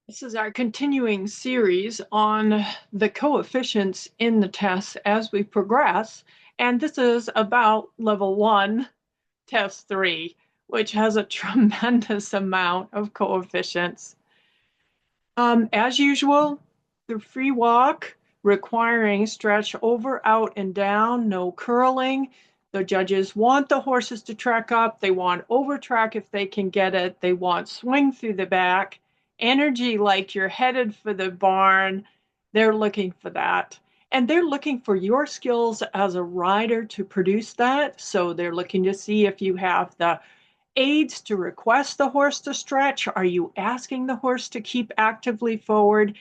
This is our continuing series on the coefficients in the tests as we progress. And this is about level 1, test 3, which has a tremendous amount of coefficients. As usual, the free walk requiring stretch over, out, and down, no curling. The judges want the horses to track up. They want over track if they can get it. They want swing through the back, energy like you're headed for the barn. They're looking for that. And they're looking for your skills as a rider to produce that. So they're looking to see if you have the aids to request the horse to stretch? Are you asking the horse to keep actively forward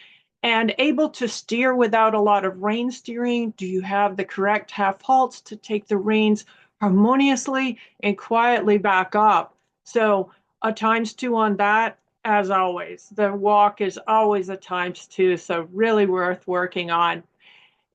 and able to steer without a lot of rein steering? Do you have the correct half halts to take the reins harmoniously and quietly back up? So a times 2 on that, as always. The walk is always a times 2, so really worth working on.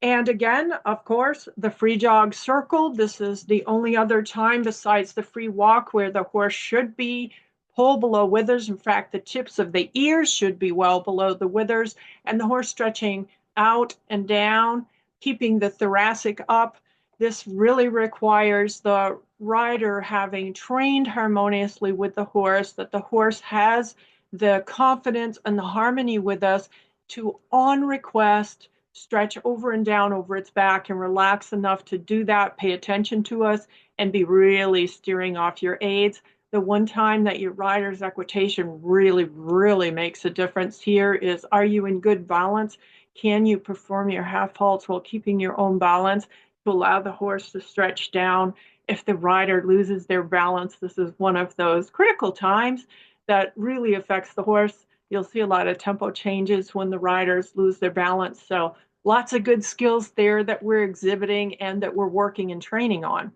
And again, of course, the free jog circle. This is the only other time besides the free walk where the horse should be pulled below withers. In fact, the tips of the ears should be well below the withers, and the horse stretching out and down, keeping the thoracic up. This really requires the rider having trained harmoniously with the horse, that the horse has the confidence and the harmony with us to, on request, stretch over and down over its back and relax enough to do that, pay attention to us, and be really steering off your aids. The one time that your rider's equitation really makes a difference here is, are you in good balance? Can you perform your half halts while keeping your own balance to allow the horse to stretch down? If the rider loses their balance, this is one of those critical times that really affects the horse. You'll see a lot of tempo changes when the riders lose their balance. So lots of good skills there that we're exhibiting and that we're working and training on.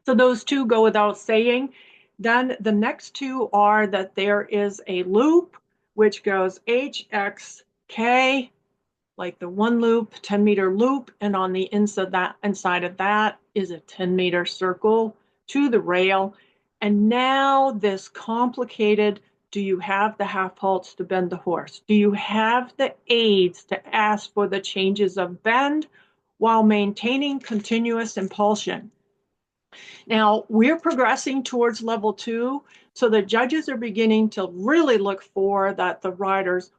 So those 2 go without saying. Then the next 2 are that there is a loop which goes HXK, like the one loop, 10-meter loop, and on the inside of that is a 10-meter circle to the rail. And now this complicated, do you have the half halts to bend the horse? Do you have the aids to ask for the changes of bend while maintaining continuous impulsion? Now we're progressing towards level 2, so the judges are beginning to really look for that the riders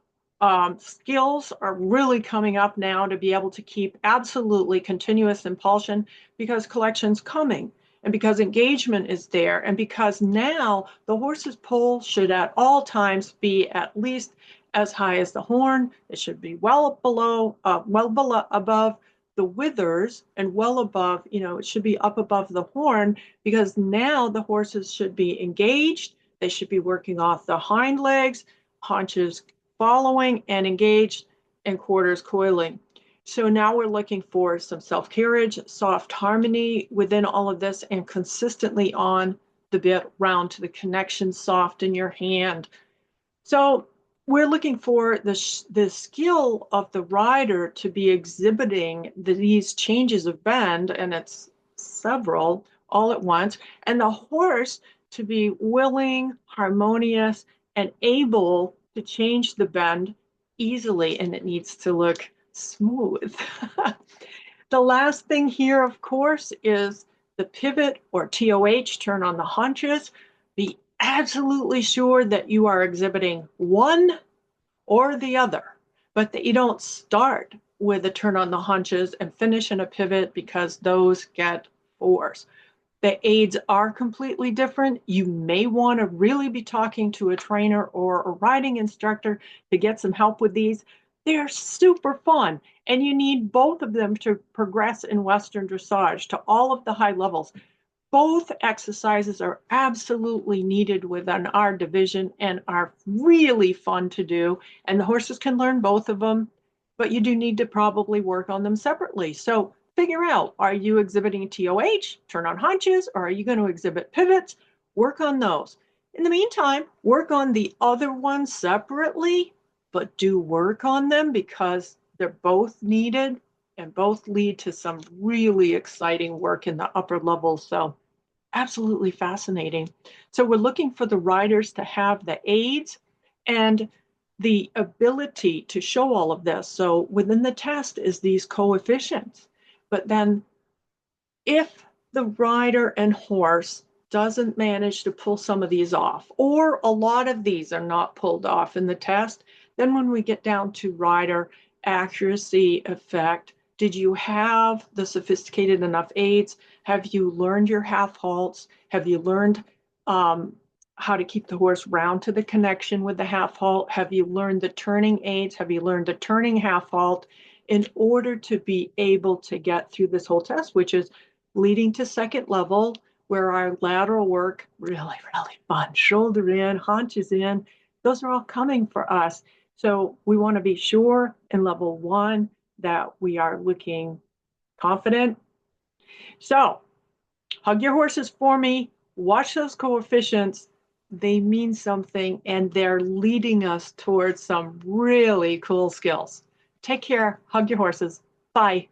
skills are really coming up now to be able to keep absolutely continuous impulsion, because collection's coming and because engagement is there, and because now the horse's pull should at all times be at least as high as the horn. It should be well above the withers and well above, it should be up above the horn, because now the horses should be engaged. They should be working off the hind legs, haunches following and engaged, and quarters coiling. So now we're looking for some self-carriage, soft harmony within all of this, and consistently on the bit round to the connection soft in your hand. So we're looking for the skill of the rider to be exhibiting these changes of bend, and it's several all at once, and the horse to be willing, harmonious, and able to change the bend easily, and it needs to look smooth. The last thing here, of course, is the pivot or TOH, turn on the haunches. Be absolutely sure that you are exhibiting one or the other, but that you don't start with a turn on the haunches and finish in a pivot, because those get 4s. The aids are completely different. You may want to really be talking to a trainer or a riding instructor to get some help with these. They're super fun, and you need both of them to progress in Western dressage to all of the high levels. Both exercises are absolutely needed within our division and are really fun to do. And the horses can learn both of them, but you do need to probably work on them separately. So figure out, are you exhibiting TOH, turn on haunches, or are you going to exhibit pivots? Work on those. In the meantime, work on the other ones separately, but do work on them, because they're both needed and both lead to some really exciting work in the upper levels. So absolutely fascinating. So we're looking for the riders to have the aids, and the ability to show all of this. So within the test is these coefficients. But then if the rider and horse doesn't manage to pull some of these off, or a lot of these are not pulled off in the test, then when we get down to rider accuracy effect, did you have the sophisticated enough aids? Have you learned your half halts? Have you learned how to keep the horse round to the connection with the half halt? Have you learned the turning aids? Have you learned the turning half halt in order to be able to get through this whole test, which is leading to second level, where our lateral work, really, really fun, shoulder in, haunches in, those are all coming for us. So we want to be sure in level one that we are looking confident. So hug your horses for me, watch those coefficients. They mean something and they're leading us towards some really cool skills. Take care, hug your horses. Bye.